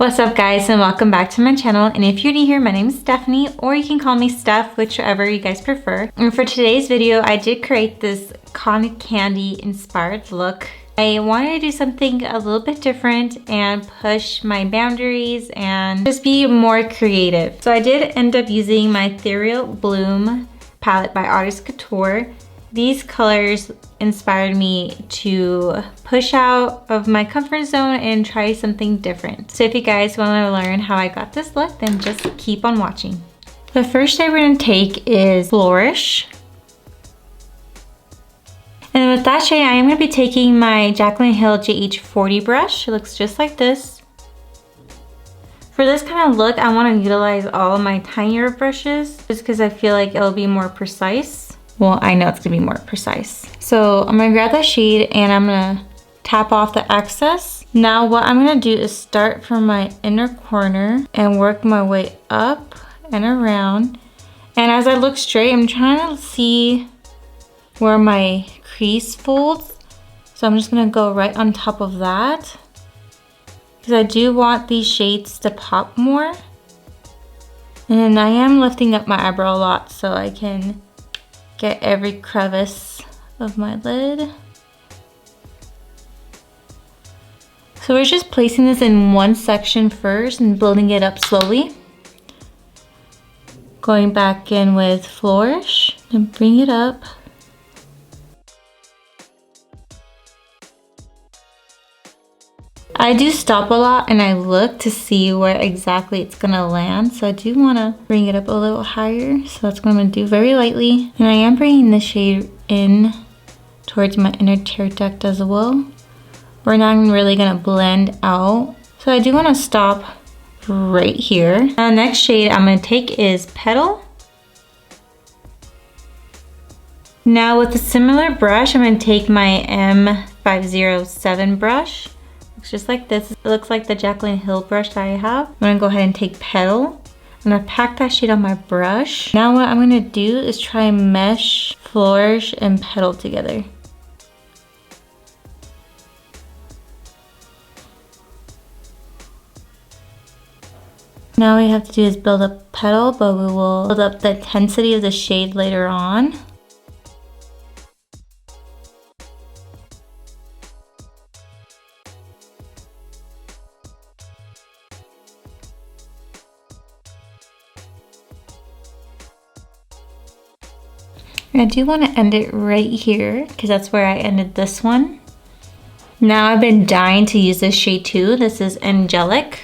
What's up guys, and welcome back to my channel. And if you're new here, my name is Stephanie, or you can call me Steph, whichever you guys prefer. And for today's video, I did create this cotton candy inspired look. I wanted to do something a little bit different and push my boundaries and just be more creative. So I did end up using my Ethereal Bloom palette by Artist Couture. These colors inspired me to push out of my comfort zone and try something different. So if you guys want to learn how I got this look, then just keep on watching. The first shade we're going to take is Flourish. And with that shade, I am going to be taking my Jaclyn Hill JH40 brush. It looks just like this. For this kind of look, I want to utilize all of my tinier brushes just because I feel like it'll be more precise. Well, I know it's gonna be more precise. So I'm gonna grab that shade and I'm gonna tap off the excess. Now what I'm gonna do is start from my inner corner and work my way up and around. And as I look straight, I'm trying to see where my crease folds. So I'm just gonna go right on top of that, because I do want these shades to pop more. And then I am lifting up my eyebrow a lot so I can get every crevice of my lid. So we're just placing this in one section first and building it up slowly. Going back in with Flourish and bring it up. I do stop a lot and I look to see where exactly it's gonna land. So I do wanna bring it up a little higher. So that's what I'm gonna do very lightly. And I am bringing the shade in towards my inner tear duct as well. We're not really gonna blend out. So I do wanna stop right here. Now the next shade I'm gonna take is Petal. Now with a similar brush, I'm gonna take my M507 brush. Just like this. It looks like the Jaclyn Hill brush that I have. I'm gonna go ahead and take Petal. I'm gonna pack that shade on my brush. Now what I'm gonna do is try and mesh Flourish and Petal together. Now what we have to do is build up Petal, but we will build up the intensity of the shade later on. I do want to end it right here because that's where I ended this one. Now I've been dying to use this shade too. This is Angelic.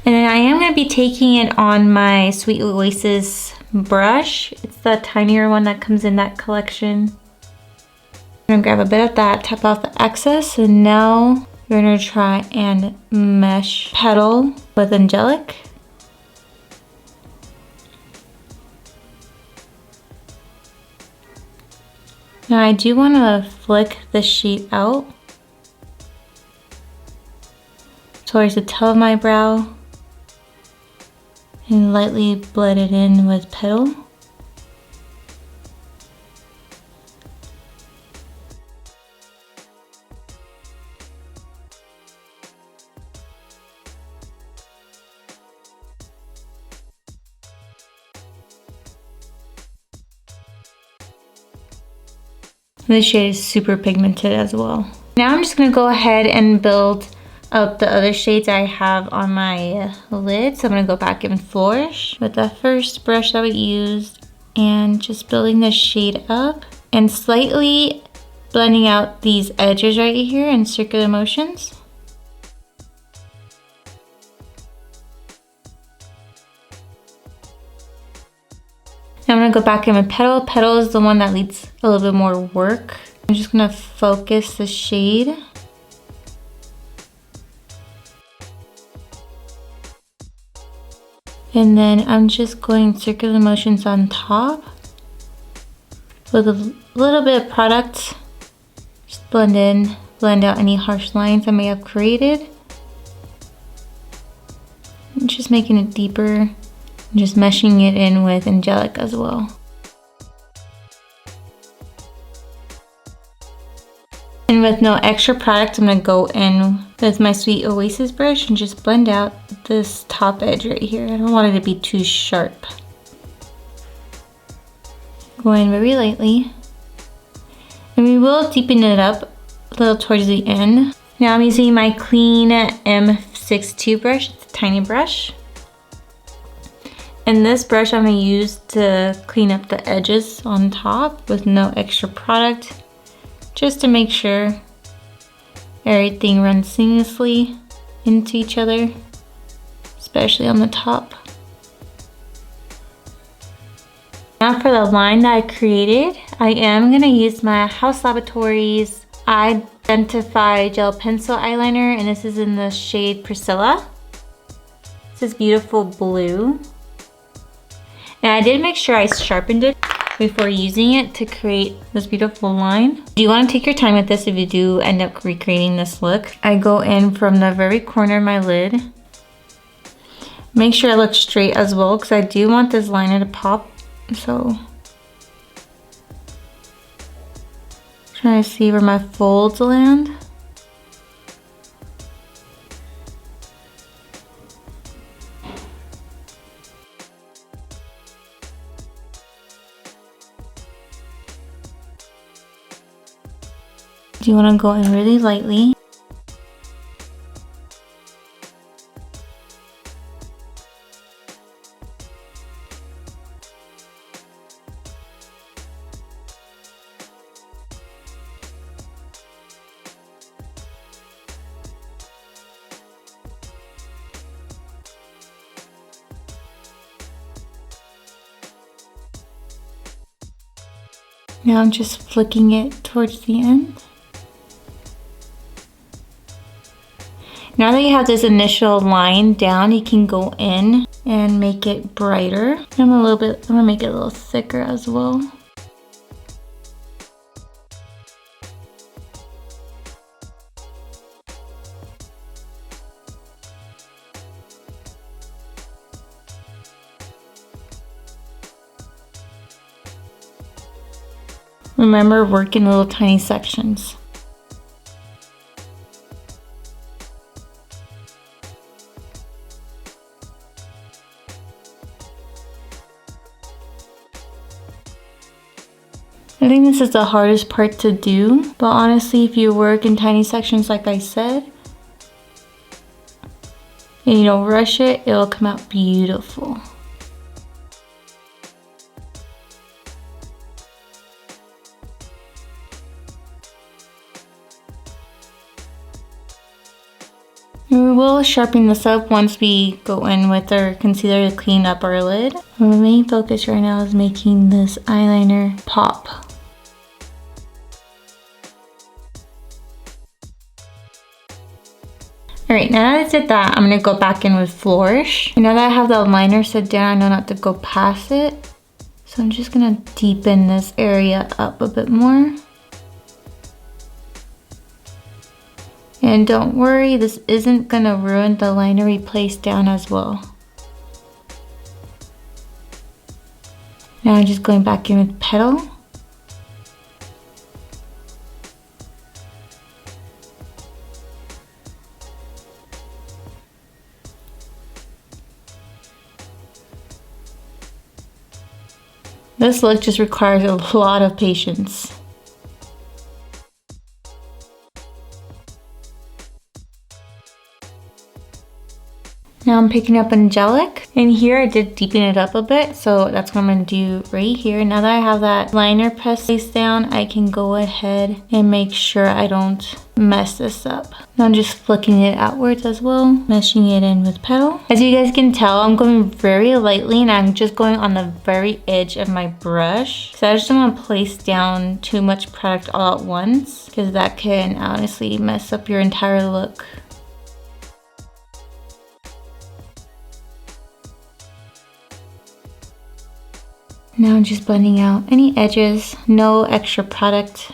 And then I am going to be taking it on my Sweet Oasis brush. It's the tinier one that comes in that collection. I'm going to grab a bit of that, tap off the excess, and now we're going to try and mesh Petal with Angelic. Now I do want to flick the sheet out towards the top of my brow and lightly blend it in with Petal. This shade is super pigmented as well. Now I'm just gonna go ahead and build up the other shades I have on my lid. So I'm gonna go back and Flourish with the first brush that we used and just building the shade up and slightly blending out these edges right here in circular motions. Now I'm gonna go back in with Petal. Petal is the one that needs a little bit more work. I'm just gonna focus the shade. And then I'm just going circular motions on top with a little bit of product. Just blend in, blend out any harsh lines I may have created. I'm just making it deeper. Just meshing it in with Angelic as well. And with no extra product, I'm gonna go in with my Sweet Oasis brush and just blend out this top edge right here. I don't want it to be too sharp. Go in very lightly. And we will deepen it up a little towards the end. Now I'm using my clean M62 brush. It's a tiny brush. And this brush I'm going to use to clean up the edges on top with no extra product, just to make sure everything runs seamlessly into each other, especially on the top. Now for the line that I created, I am going to use my Haus Labs Eye-dentify gel pencil eyeliner, and this is in the shade Priscilla. This is beautiful blue. And I did make sure I sharpened it before using it to create this beautiful line. You want to take your time with this if you do end up recreating this look. I go in from the very corner of my lid. Make sure I look straight as well, because I do want this liner to pop. So, trying to see where my folds land. You want to go in really lightly. Now I'm just flicking it towards the end. Now that you have this initial line down, you can go in and make it brighter. I'm gonna make it a little thicker as well. Remember, work in little tiny sections. I think this is the hardest part to do, but honestly, if you work in tiny sections like I said, and you don't rush it, it'll come out beautiful. We will sharpen this up once we go in with our concealer to clean up our lid. Our main focus right now is making this eyeliner pop. Alright, now that I did that, I'm going to go back in with Flourish. Now that I have the liner set down, I know not to go past it. So I'm just going to deepen this area up a bit more. And don't worry, this isn't going to ruin the liner we placed down as well. Now I'm just going back in with Petal. This look just requires a lot of patience. Now I'm picking up Angelic, and here I did deepen it up a bit, so that's what I'm going to do right here. Now that I have that liner pressed down, I can go ahead and make sure I don't mess this up. Now I'm just flicking it outwards as well, meshing it in with Petal. As you guys can tell, I'm going very lightly, and I'm just going on the very edge of my brush, because I just don't want to place down too much product all at once, because that can honestly mess up your entire look. Now I'm just blending out any edges, no extra product.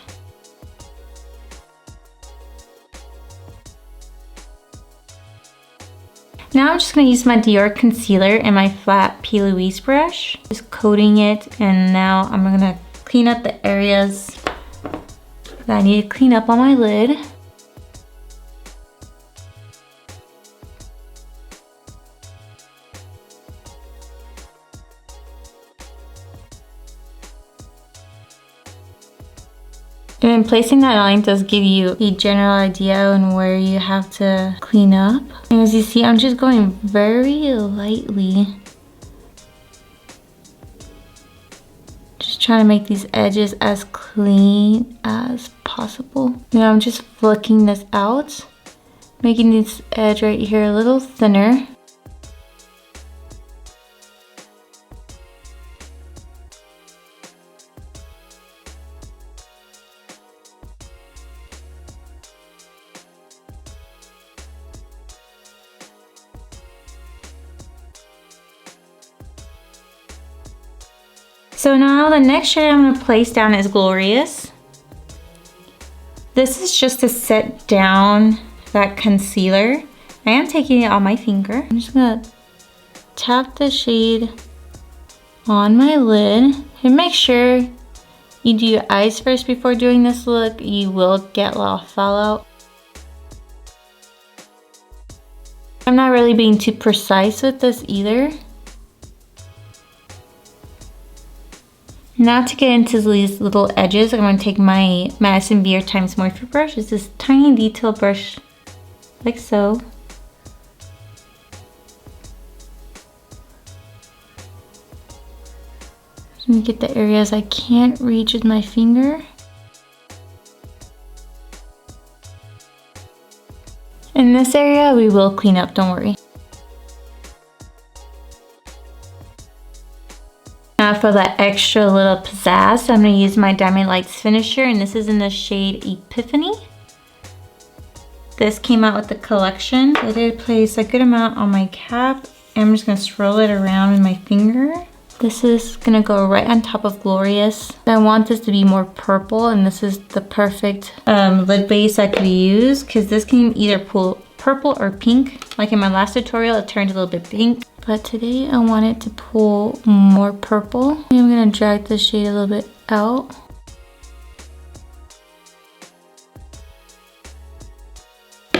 Now I'm just going to use my Dior concealer and my flat P. Louise brush. Just coating it, and now I'm going to clean up the areas that I need to clean up on my lid. And then placing that line does give you a general idea on where you have to clean up. And as you see, I'm just going very lightly. Just trying to make these edges as clean as possible. Now I'm just flicking this out, making this edge right here a little thinner. So now the next shade I'm going to place down is Glorious. This is just to set down that concealer. I am taking it on my finger. I'm just going to tap the shade on my lid and make sure you do your eyes first before doing this look. You will get a lot of fallout. I'm not really being too precise with this either. Now to get into these little edges, I'm going to take my Madison Beer times Morphe brush. It's this tiny detail brush, like so. Just going to get the areas I can't reach with my finger. In this area, we will clean up, don't worry. Now for that extra little pizzazz, I'm going to use my Diamond Lights finisher, and this is in the shade Epiphany. This came out with the collection. I did place a good amount on my cap, and I'm just going to swirl it around with my finger. This is going to go right on top of Glorious. I want this to be more purple, and this is the perfect lid base I could use, because this can either pull purple or pink. Like in my last tutorial, it turned a little bit pink. But today I want it to pull more purple. I'm going to drag the shade a little bit out.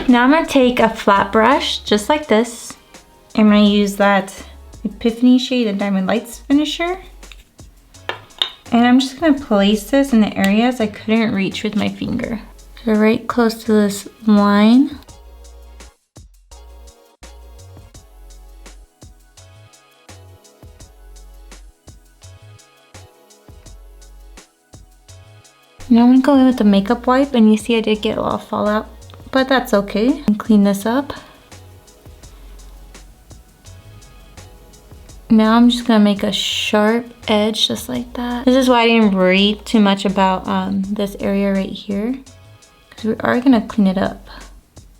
Now I'm going to take a flat brush, just like this. I'm going to use that Epiphany shade, the Diamond Lights finisher. And I'm just going to place this in the areas I couldn't reach with my finger. So right close to this line. Now I'm going to go in with the makeup wipe, and you see I did get a lot of fallout, but that's okay. And clean this up. Now I'm just going to make a sharp edge just like that. This is why I didn't worry too much about this area right here, because we are going to clean it up.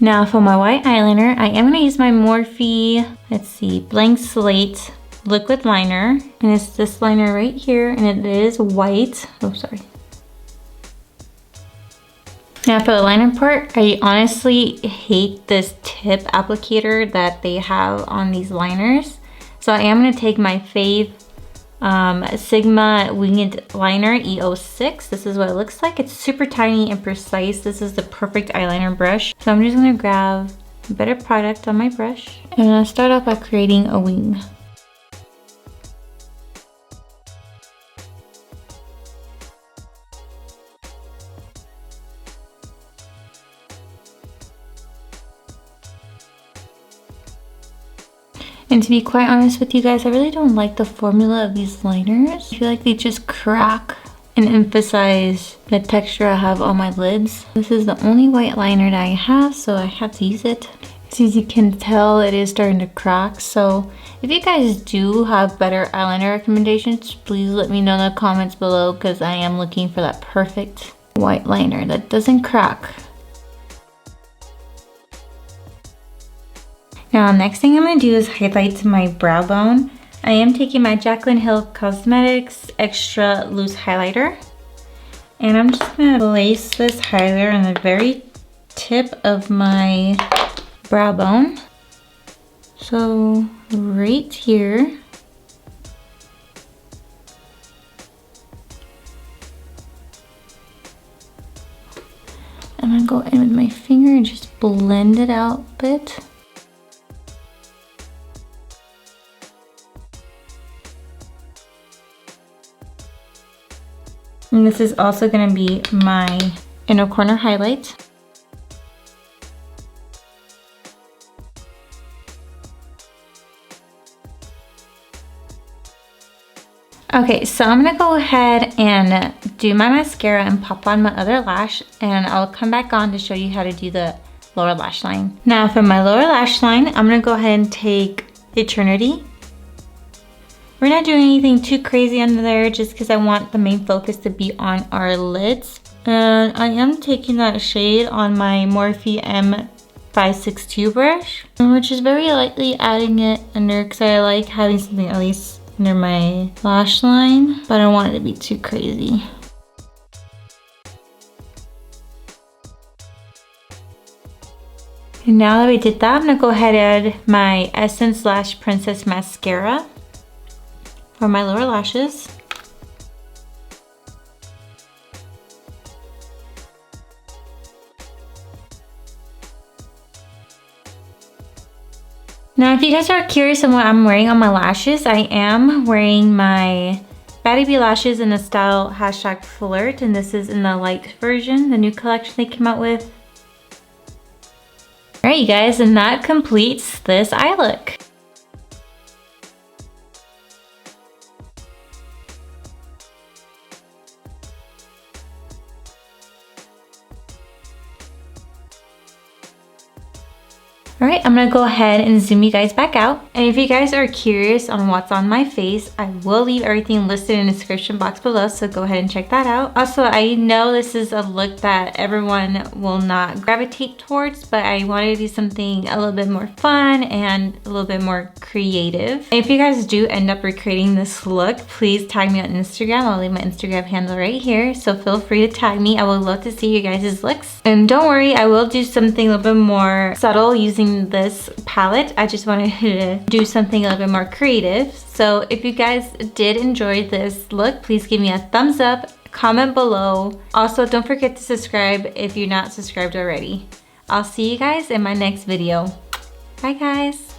Now for my white eyeliner, I am going to use my Morphe, let's see, Blank Slate liquid liner, and it's this liner right here, and it is white. Oh, sorry. Now for the liner part, I honestly hate this tip applicator that they have on these liners. So I am going to take my fave Sigma Winged Liner E06. This is what it looks like. It's super tiny and precise. This is the perfect eyeliner brush. So I'm just going to grab a better product on my brush. And I'm going to start off by creating a wing. And to be quite honest with you guys, I really don't like the formula of these liners. I feel like they just crack and emphasize the texture I have on my lids. This is the only white liner that I have, so I have to use it. As you can tell, it is starting to crack. So if you guys do have better eyeliner recommendations, please let me know in the comments below, because I am looking for that perfect white liner that doesn't crack. Now, next thing I'm going to do is highlight my brow bone. I am taking my Jaclyn Cosmetics Extra Loose Highlighter. And I'm just going to place this highlighter on the very tip of my brow bone. So, right here. I'm going to go in with my finger and just blend it out a bit. And this is also gonna be my inner corner highlight. Okay, so I'm gonna go ahead and do my mascara and pop on my other lash, and I'll come back on to show you how to do the lower lash line. Now for my lower lash line, I'm gonna go ahead and take Eternity. We're not doing anything too crazy under there just because I want the main focus to be on our lids. And I am taking that shade on my Morphe M562 brush, which is very lightly adding it under because I like having something at least under my lash line, but I don't want it to be too crazy. And now that we did that, I'm gonna go ahead and add my Essence Lash Princess Mascara for my lower lashes. Now, if you guys are curious on what I'm wearing on my lashes, I am wearing my Baddie B Lashes in the style #flirt, and this is in the light version, the new collection they came out with. All right, you guys, and that completes this eye look. All right, I'm gonna go ahead and zoom you guys back out. And if you guys are curious on what's on my face, I will leave everything listed in the description box below, so go ahead and check that out. Also, I know this is a look that everyone will not gravitate towards, but I wanted to do something a little bit more fun and a little bit more creative. And if you guys do end up recreating this look, please tag me on Instagram. I'll leave my Instagram handle right here, so feel free to tag me. I would love to see you guys' looks. And don't worry, I will do something a little bit more subtle using this palette. I just wanted to do something a little bit more creative. So if you guys did enjoy this look, please give me a thumbs up, comment below. Also, don't forget to subscribe if you're not subscribed already. I'll see you guys in my next video. Bye guys.